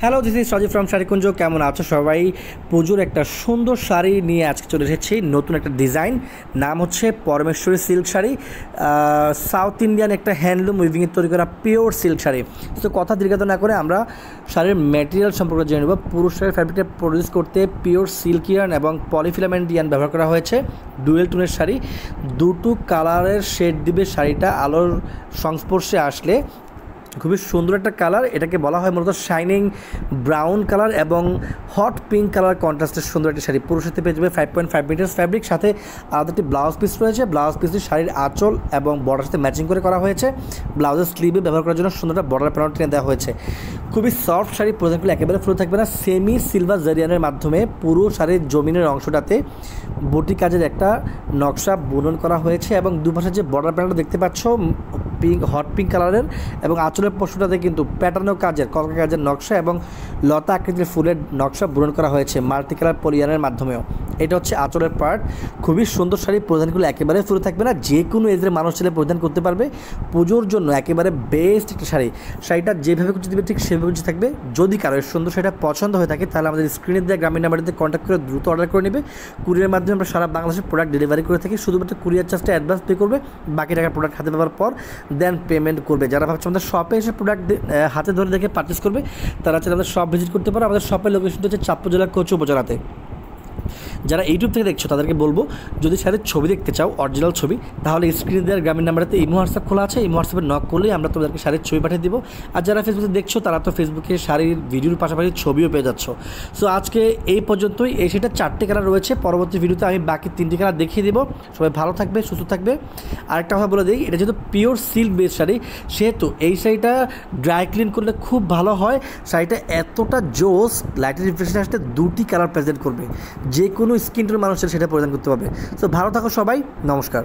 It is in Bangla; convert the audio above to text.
Hello, this is Sajib from Sharikunj. কেমন আছো সবাই? পুজোর একটা সুন্দর শাড়ি নিয়ে আজকে চলে এসেছি। নতুন একটা ডিজাইন, নাম হচ্ছে Parameshwari silk sari. South Indian একটা হ্যান্ডলুম উইভিংয়ে তৈরি করা পিওর সিল্ক শাড়ি। তো কথা দীর্ঘায়িত না করে আমরা শাড়ির ম্যাটেরিয়াল সম্পর্কে জেনে নেব। পুরো শাড়ির ফ্যাব্রিকটা প্রডিউস করতে পিওর সিল্ক ইয়ার্ন এবং পলিফিলামেন্ট ইয়ার্ন ব্যবহার করা হয়েছে। ডুয়েল টোনের শাড়ি, দুটো কালারের শেড দিবে শাড়িটা আলোর সংস্পর্শে আসলে। খুবই সুন্দর একটা কালার, এটাকে বলা হয় মূলত শাইনিং ব্রাউন কালার এবং হট পিঙ্ক কালার কন্ট্রাস্টের সুন্দর একটা শাড়ি। পুরো সাথে পেয়ে যাবে 5.5 মিটার্স ফ্যাব্রিক, সাথে আলাদা একটি ব্লাউজ পিস রয়েছে। ব্লাউজ পিসটি শাড়ির আঁচল এবং বর্ডার সাথে ম্যাচিং করে করা হয়েছে। ব্লাউজের স্লিভে ব্যবহার করার জন্য সুন্দর একটা বর্ডার প্যানেল টেনে দেওয়া হয়েছে। খুবই সফট শাড়ি, প্রোজেক্টগুলো একেবারে ফ্লো থাকবে না। সেমি সিলভার জারিয়ানের মাধ্যমে পুরো শাড়ির জমিনের অংশটাতে বুটি কাজের একটা নকশা বুনন করা হয়েছে এবং দুপাশে যে বর্ডার প্যানেলটা দেখতে পাচ্ছ পিঙ্ক, হট পিঙ্ক কালারের, এবং আঁচলের পশুটাতে কিন্তু প্যাটার্নও কাজের কলকা কাজের নকশা এবং লতা আকৃতির ফুলের নকশা বুনন করা হয়েছে মাল্টি কালার পলিয়ানের মাধ্যমেও। এটা হচ্ছে আঁচলের পার্ট। খুবই সুন্দর শাড়ি, প্রধানগুলো একেবারে ফুলে থাকবে না, যে কোনো এজের মানুষ ছেলে পরিধান করতে পারবে। পুজোর জন্য একেবারে বেস্ট একটা শাড়ি। শাড়িটা যেভাবে কুচি দেবে ঠিক সেভাবে কুচি থাকবে। যদি কারো সুন্দর শাড়িটা পছন্দ হয়ে থাকে তাহলে আমাদের স্ক্রিনে দেওয়া গ্রামীণ নাম্বারটিতে কন্ট্যাক্ট করে দ্রুত অর্ডার করে নেবে। কুরিয়ারের মাধ্যমে আমরা সারা বাংলাদেশের প্রোডাক্ট ডেলিভারি করে থাকি। শুধুমাত্র কুরিয়ার চার্জটা অ্যাডভান্স পে করবে, বাকি টাকা প্রোডাক্ট হাতে পাওয়ার পর দেন পেমেন্ট করবে। যারা ভাবছে আমাদের শপে এসে প্রোডাক্ট হাতে ধরে দেখে পারচেস করবে তারা চাইলে আমাদের শপ ভিজিট করতে পারো। আমাদের শপের লোকেশনটা হচ্ছে চাঁদপুর জেলার কচু উপজেলাতে। যারা ইউটিউব থেকে দেখছো তাদেরকে বলবো, যদি শাড়ির ছবি দেখতে চাও, অরিজিনাল ছবি, তাহলে স্ক্রিনে দেওয়ার গ্রামীণ নাম্বারেতে ইমো হোয়াটসঅ্যাপ খোলা আছে। ইমো হোয়াটসঅ্যাপে নক করলেই আমরা তোমাদেরকে শাড়ির ছবি পাঠিয়ে দিব। আর যারা ফেসবুকে দেখছো তারা তো ফেসবুকে শাড়ির ভিডিওর পাশাপাশি ছবিও পেয়ে যাচ্ছ। সো আজকে এই পর্যন্তই। এই সেটা 4টে কালার রয়েছে, পরবর্তী ভিডিওতে আমি বাকি 3টি কালার দেখিয়ে দেবো। সবাই ভালো থাকবে, সুস্থ থাকবে। আরেকটা কথা বলে দিই, এটা যেহেতু পিওর সিল্ক বেস শাড়ি, সেহেতু এই শাড়িটা ড্রাই ক্লিন করলে খুব ভালো হয়। শাড়িটা এতটা জোস, লাইটের রিফ্রেশন আসতে 2টি কালার প্রেজেন্ট করবে, যে কোনো স্কিন টোনের মানুষের সেটা পরিধান করতে পারবে। সো ভালো থাকো সবাই, নমস্কার।